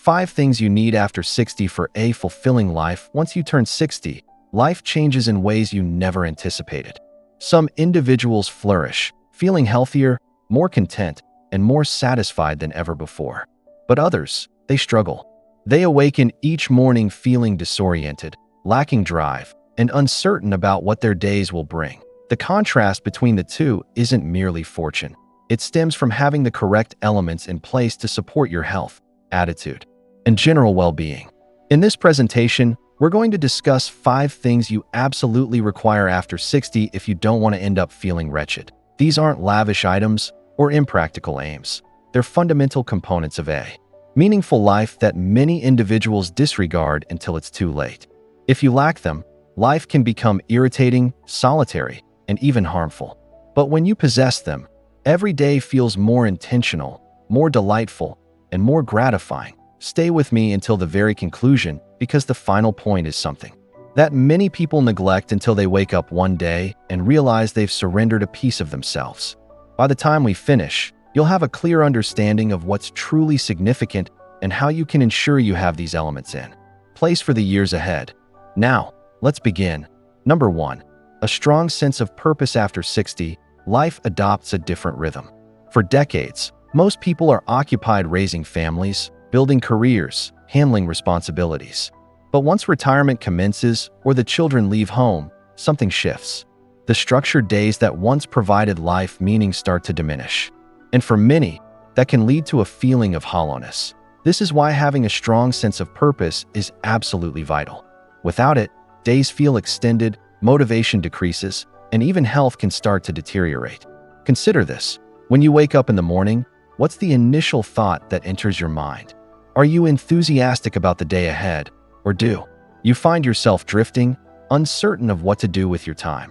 5 things you need after 60 for a fulfilling life. Once you turn 60, life changes in ways you never anticipated. Some individuals flourish, feeling healthier, more content, and more satisfied than ever before. But others, they struggle. They awaken each morning feeling disoriented, lacking drive, and uncertain about what their days will bring. The contrast between the two isn't merely fortune. It stems from having the correct elements in place to support your health, attitude, and general well-being. In this presentation, we're going to discuss 5 things you absolutely require after 60 if you don't want to end up feeling wretched. These aren't lavish items or impractical aims. They're fundamental components of a meaningful life that many individuals disregard until it's too late. If you lack them, life can become irritating, solitary, and even harmful. But when you possess them, every day feels more intentional, more delightful, and more gratifying. Stay with me until the very conclusion, because the final point is something that many people neglect until they wake up one day and realize they've surrendered a piece of themselves. By the time we finish, you'll have a clear understanding of what's truly significant and how you can ensure you have these elements in place for the years ahead. Now, let's begin. Number 1. A strong sense of purpose after 60. Life adopts a different rhythm. For decades, most people are occupied raising families, building careers, handling responsibilities. But once retirement commences or the children leave home, something shifts. The structured days that once provided life meaning start to diminish. And for many, that can lead to a feeling of hollowness. This is why having a strong sense of purpose is absolutely vital. Without it, days feel extended, motivation decreases, and even health can start to deteriorate. Consider this. When you wake up in the morning, what's the initial thought that enters your mind? Are you enthusiastic about the day ahead, or do you find yourself drifting, uncertain of what to do with your time?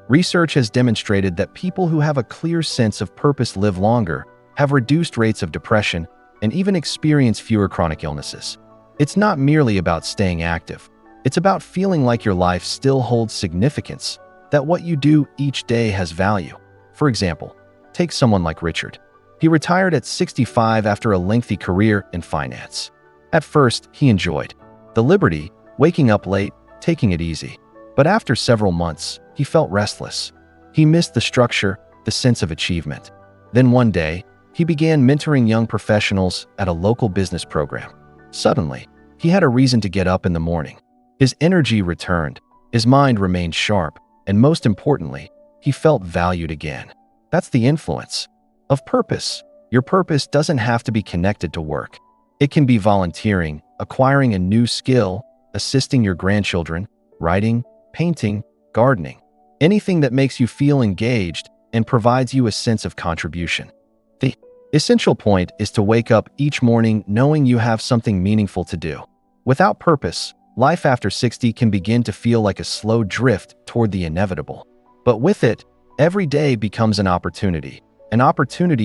Research has demonstrated that people who have a clear sense of purpose live longer, have reduced rates of depression, and even experience fewer chronic illnesses. It's not merely about staying active. It's about feeling like your life still holds significance, that what you do each day has value. For example, take someone like Richard. He retired at 65 after a lengthy career in finance. At first, he enjoyed the liberty, waking up late, taking it easy. But after several months, he felt restless. He missed the structure, the sense of achievement. Then one day, he began mentoring young professionals at a local business program. Suddenly, he had a reason to get up in the morning. His energy returned, his mind remained sharp, and most importantly, he felt valued again. That's the influence of purpose. Your purpose doesn't have to be connected to work. It can be volunteering, acquiring a new skill, assisting your grandchildren, writing, painting, gardening. Anything that makes you feel engaged and provides you a sense of contribution. The essential point is to wake up each morning knowing you have something meaningful to do. Without purpose, life after 60 can begin to feel like a slow drift toward the inevitable. But with it, every day becomes an opportunity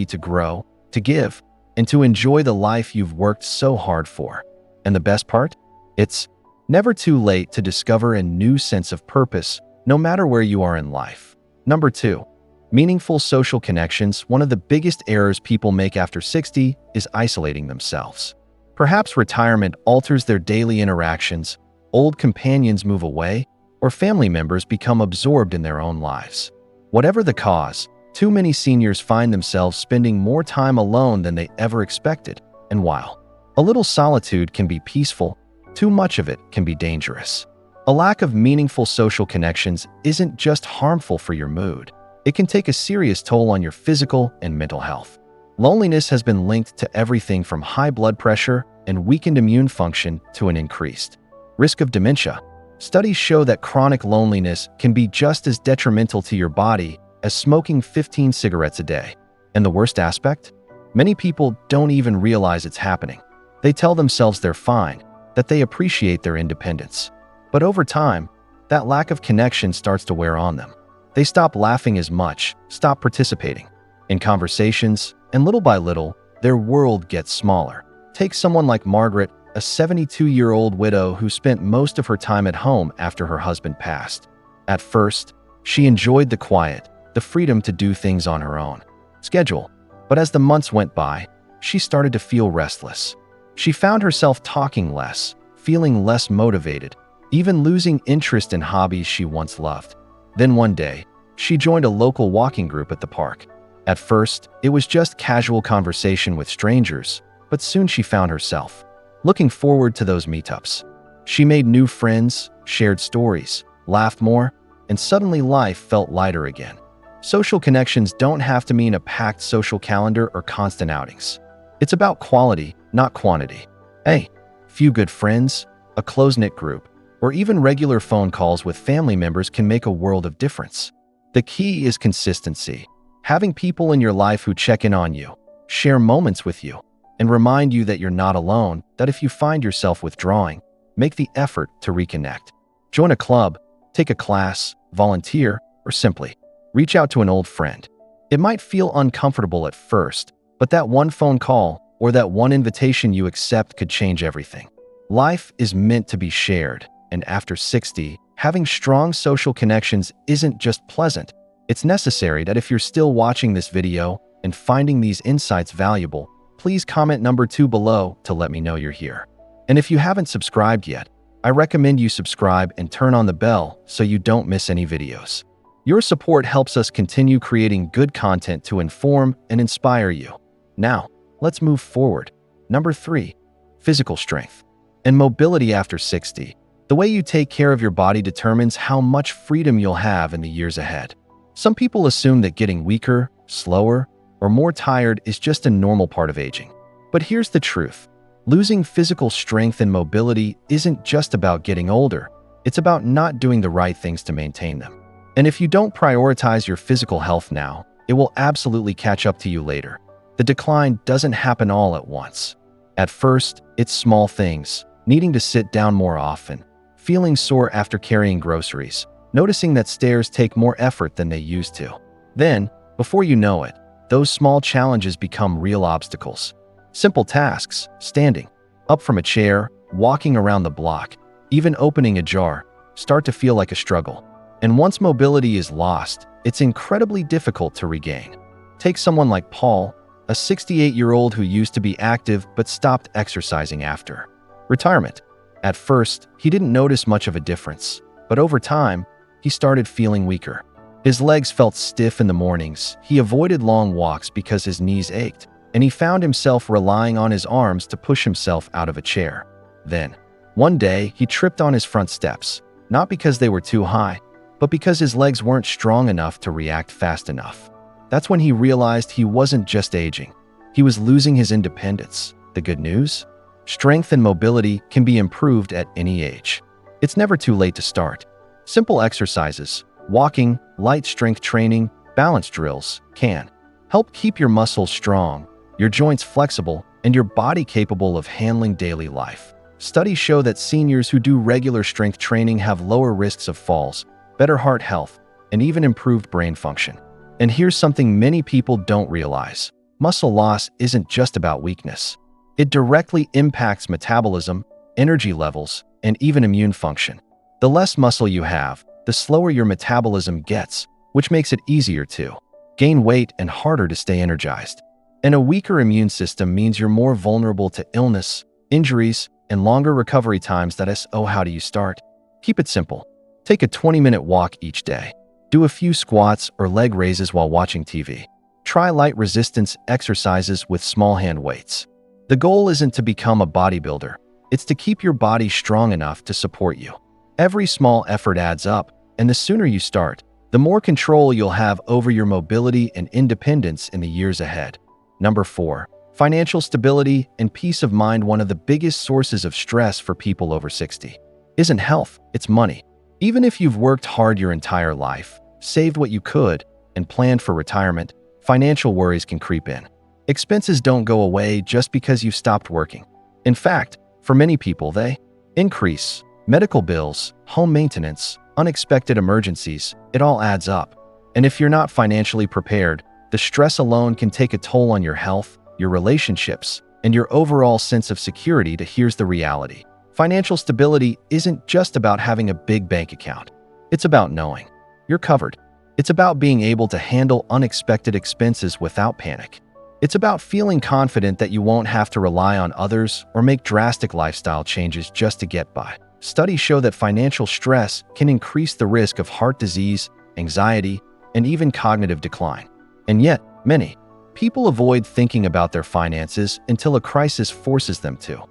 to grow, to give, and to enjoy the life you've worked so hard for. And the best part? It's never too late to discover a new sense of purpose, no matter where you are in life. Number 2. Meaningful social connections. One of the biggest errors people make after 60 is isolating themselves. Perhaps retirement alters their daily interactions, old companions move away, or family members become absorbed in their own lives. Whatever the cause, too many seniors find themselves spending more time alone than they ever expected. And while a little solitude can be peaceful, too much of it can be dangerous. A lack of meaningful social connections isn't just harmful for your mood. It can take a serious toll on your physical and mental health. Loneliness has been linked to everything from high blood pressure and weakened immune function to an increased risk of dementia. Studies show that chronic loneliness can be just as detrimental to your body as smoking 15 cigarettes a day. And the worst aspect? Many people don't even realize it's happening. They tell themselves they're fine, that they appreciate their independence. But over time, that lack of connection starts to wear on them. They stop laughing as much, stop participating in conversations, and little by little, their world gets smaller. Take someone like Margaret, a 72-year-old widow who spent most of her time at home after her husband passed. At first, she enjoyed the quiet, the freedom to do things on her own schedule. But as the months went by, she started to feel restless. She found herself talking less, feeling less motivated, even losing interest in hobbies she once loved. Then one day, she joined a local walking group at the park. At first, it was just casual conversation with strangers, but soon she found herself looking forward to those meetups. She made new friends, shared stories, laughed more, and suddenly life felt lighter again. Social connections don't have to mean a packed social calendar or constant outings. It's about quality, not quantity. A few good friends, a close-knit group, or even regular phone calls with family members can make a world of difference. The key is consistency. Having people in your life who check in on you, share moments with you, and remind you that you're not alone, that if you find yourself withdrawing, make the effort to reconnect. Join a club, take a class, volunteer, or simply reach out to an old friend. It might feel uncomfortable at first, but that one phone call or that one invitation you accept could change everything. Life is meant to be shared, and after 60, having strong social connections isn't just pleasant. It's necessary. That if you're still watching this video and finding these insights valuable, please comment number 2 below to let me know you're here. And if you haven't subscribed yet, I recommend you subscribe and turn on the bell so you don't miss any videos. Your support helps us continue creating good content to inform and inspire you. Now, let's move forward. Number 3, physical strength and mobility after 60. The way you take care of your body determines how much freedom you'll have in the years ahead. Some people assume that getting weaker, slower, or more tired is just a normal part of aging. But here's the truth. Losing physical strength and mobility isn't just about getting older. It's about not doing the right things to maintain them. And if you don't prioritize your physical health now, it will absolutely catch up to you later. The decline doesn't happen all at once. At first, it's small things, needing to sit down more often, feeling sore after carrying groceries, noticing that stairs take more effort than they used to. Then, before you know it, those small challenges become real obstacles. Simple tasks, standing up from a chair, walking around the block, even opening a jar, start to feel like a struggle. And once mobility is lost, it's incredibly difficult to regain. Take someone like Paul, a 68-year-old who used to be active but stopped exercising after retirement. At first, he didn't notice much of a difference, but over time, he started feeling weaker. His legs felt stiff in the mornings, he avoided long walks because his knees ached, and he found himself relying on his arms to push himself out of a chair. Then, one day, he tripped on his front steps, not because they were too high, but because his legs weren't strong enough to react fast enough. That's when he realized he wasn't just aging. He was losing his independence. The good news? Strength and mobility can be improved at any age. It's never too late to start. Simple exercises, walking, light strength training, balance drills can help keep your muscles strong, your joints flexible, and your body capable of handling daily life. Studies show that seniors who do regular strength training have lower risks of falls, better heart health, and even improved brain function. And here's something many people don't realize. Muscle loss isn't just about weakness. It directly impacts metabolism, energy levels, and even immune function. The less muscle you have, the slower your metabolism gets, which makes it easier to gain weight and harder to stay energized. And a weaker immune system means you're more vulnerable to illness, injuries, and longer recovery times. So how do you start? Keep it simple. Take a 20-minute walk each day. Do a few squats or leg raises while watching TV. Try light resistance exercises with small hand weights. The goal isn't to become a bodybuilder. It's to keep your body strong enough to support you. Every small effort adds up, and the sooner you start, the more control you'll have over your mobility and independence in the years ahead. Number 4, financial stability and peace of mind. One of the biggest sources of stress for people over 60 isn't health, it's money. Even if you've worked hard your entire life, saved what you could, and planned for retirement, financial worries can creep in. Expenses don't go away just because you've stopped working. In fact, for many people, they increase. Medical bills, home maintenance, unexpected emergencies, it all adds up. And if you're not financially prepared, the stress alone can take a toll on your health, your relationships, and your overall sense of security. Here's the reality. Financial stability isn't just about having a big bank account. It's about knowing you're covered. It's about being able to handle unexpected expenses without panic. It's about feeling confident that you won't have to rely on others or make drastic lifestyle changes just to get by. Studies show that financial stress can increase the risk of heart disease, anxiety, and even cognitive decline. And yet, many people avoid thinking about their finances until a crisis forces them to.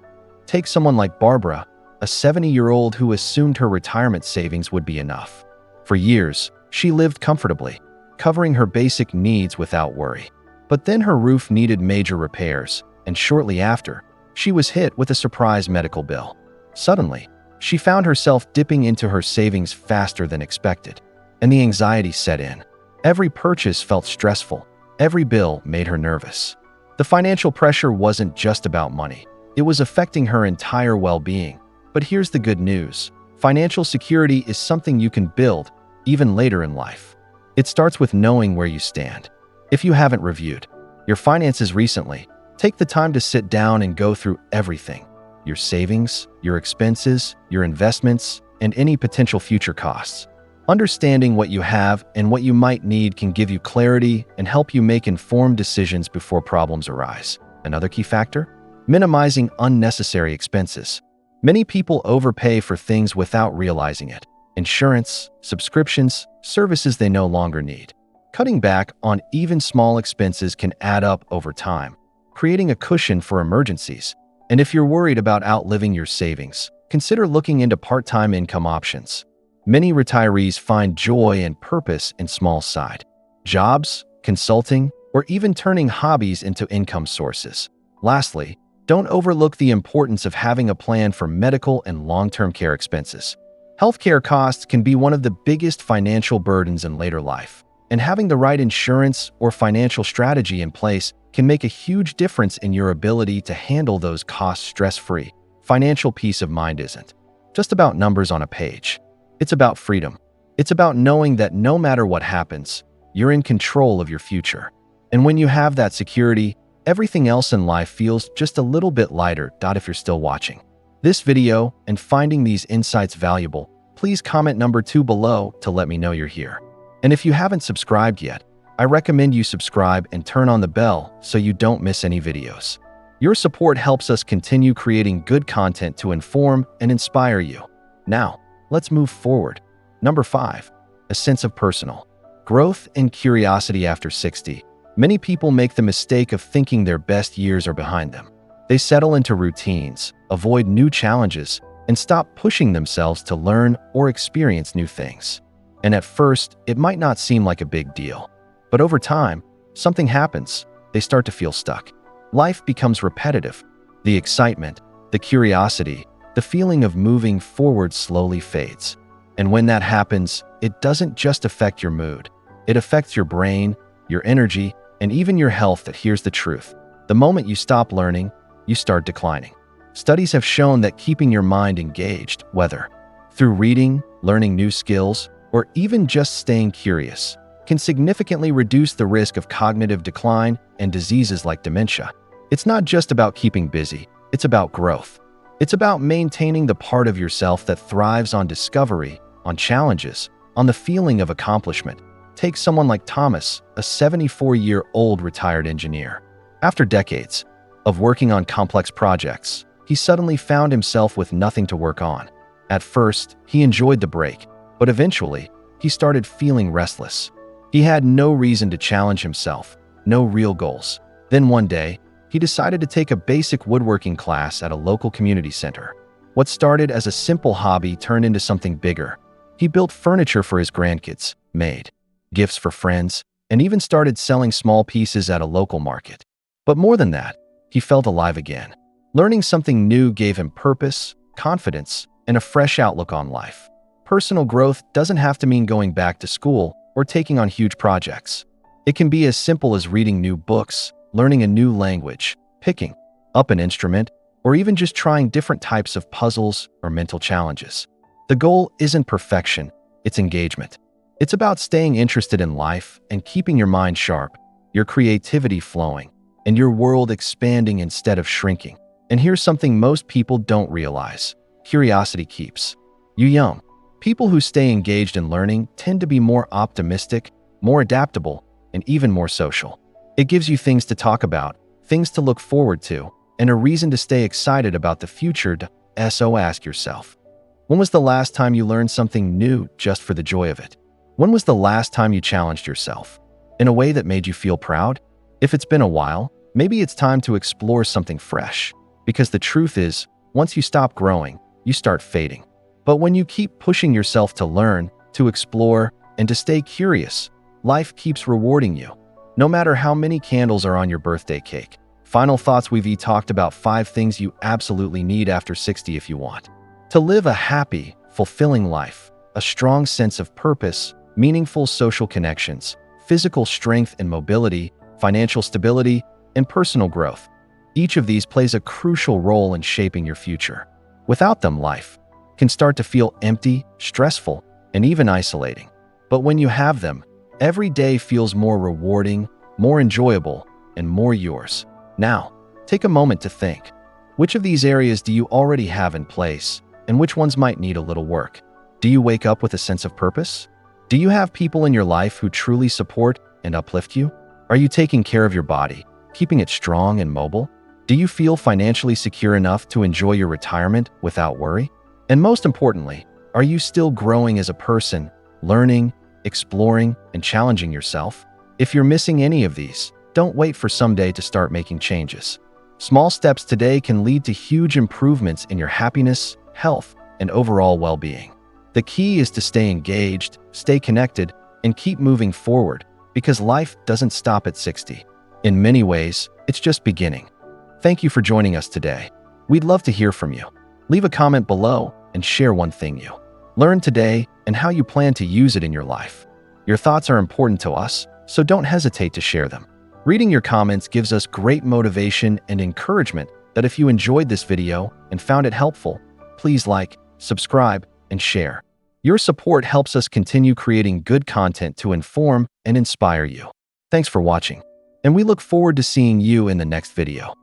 Take someone like Barbara, a 70-year-old who assumed her retirement savings would be enough. For years, she lived comfortably, covering her basic needs without worry. But then her roof needed major repairs, and shortly after, she was hit with a surprise medical bill. Suddenly, she found herself dipping into her savings faster than expected, and the anxiety set in. Every purchase felt stressful. Every bill made her nervous. The financial pressure wasn't just about money. It was affecting her entire well-being. But here's the good news. Financial security is something you can build, even later in life. It starts with knowing where you stand. If you haven't reviewed your finances recently, take the time to sit down and go through everything. Your savings, your expenses, your investments, and any potential future costs. Understanding what you have and what you might need can give you clarity and help you make informed decisions before problems arise. Another key factor? Minimizing unnecessary expenses. Many people overpay for things without realizing it. Insurance, subscriptions, services they no longer need. Cutting back on even small expenses can add up over time, creating a cushion for emergencies. And if you're worried about outliving your savings, consider looking into part-time income options. Many retirees find joy and purpose in small side jobs, consulting, or even turning hobbies into income sources. Lastly, don't overlook the importance of having a plan for medical and long-term care expenses. Healthcare costs can be one of the biggest financial burdens in later life, and having the right insurance or financial strategy in place can make a huge difference in your ability to handle those costs stress-free. Financial peace of mind isn't just about numbers on a page. It's about freedom. It's about knowing that no matter what happens, you're in control of your future. And when you have that security, everything else in life feels just a little bit lighter. If you're still watching this video and finding these insights valuable, please comment number 2 below to let me know you're here. And if you haven't subscribed yet, I recommend you subscribe and turn on the bell so you don't miss any videos. Your support helps us continue creating good content to inform and inspire you. Now, let's move forward. Number 5, a sense of personal growth and curiosity after 60. Many people make the mistake of thinking their best years are behind them. They settle into routines, avoid new challenges, and stop pushing themselves to learn or experience new things. And at first, it might not seem like a big deal. But over time, something happens. They start to feel stuck. Life becomes repetitive. The excitement, the curiosity, the feeling of moving forward slowly fades. And when that happens, it doesn't just affect your mood. It affects your brain, your energy, and even your health. That here's the truth. The moment you stop learning, you start declining. Studies have shown that keeping your mind engaged, whether through reading, learning new skills, or even just staying curious, can significantly reduce the risk of cognitive decline and diseases like dementia. It's not just about keeping busy, it's about growth. It's about maintaining the part of yourself that thrives on discovery, on challenges, on the feeling of accomplishment. Take someone like Thomas, a 74-year-old retired engineer. After decades of working on complex projects, he suddenly found himself with nothing to work on. At first, he enjoyed the break, but eventually, he started feeling restless. He had no reason to challenge himself, no real goals. Then one day, he decided to take a basic woodworking class at a local community center. What started as a simple hobby turned into something bigger. He built furniture for his grandkids, made gifts for friends, and even started selling small pieces at a local market. But more than that, he felt alive again. Learning something new gave him purpose, confidence, and a fresh outlook on life. Personal growth doesn't have to mean going back to school or taking on huge projects. It can be as simple as reading new books, learning a new language, picking up an instrument, or even just trying different types of puzzles or mental challenges. The goal isn't perfection, it's engagement. It's about staying interested in life and keeping your mind sharp, your creativity flowing, and your world expanding instead of shrinking. And here's something most people don't realize. Curiosity keeps you young. People who stay engaged in learning tend to be more optimistic, more adaptable, and even more social. It gives you things to talk about, things to look forward to, and a reason to stay excited about the future. So ask yourself, when was the last time you learned something new just for the joy of it? When was the last time you challenged yourself in a way that made you feel proud? If it's been a while, maybe it's time to explore something fresh, because the truth is, once you stop growing, you start fading. But when you keep pushing yourself to learn, to explore, and to stay curious, life keeps rewarding you, no matter how many candles are on your birthday cake. Final thoughts. We've talked about 5 things you absolutely need after 60 if you want to live a happy, fulfilling life, a strong sense of purpose, meaningful social connections, physical strength and mobility, financial stability, and personal growth. Each of these plays a crucial role in shaping your future. Without them, life can start to feel empty, stressful, and even isolating. But when you have them, every day feels more rewarding, more enjoyable, and more yours. Now, take a moment to think. Which of these areas do you already have in place, and which ones might need a little work? Do you wake up with a sense of purpose? Do you have people in your life who truly support and uplift you? Are you taking care of your body, keeping it strong and mobile? Do you feel financially secure enough to enjoy your retirement without worry? And most importantly, are you still growing as a person, learning, exploring, and challenging yourself? If you're missing any of these, don't wait for someday to start making changes. Small steps today can lead to huge improvements in your happiness, health, and overall well-being. The key is to stay engaged, stay connected, and keep moving forward, because life doesn't stop at 60. In many ways, it's just beginning. Thank you for joining us today. We'd love to hear from you. Leave a comment below and share one thing you learned today and how you plan to use it in your life. Your thoughts are important to us, so don't hesitate to share them. Reading your comments gives us great motivation and encouragement that if you enjoyed this video and found it helpful, please like, subscribe, and share. Your support helps us continue creating good content to inform and inspire you. Thanks for watching, and we look forward to seeing you in the next video.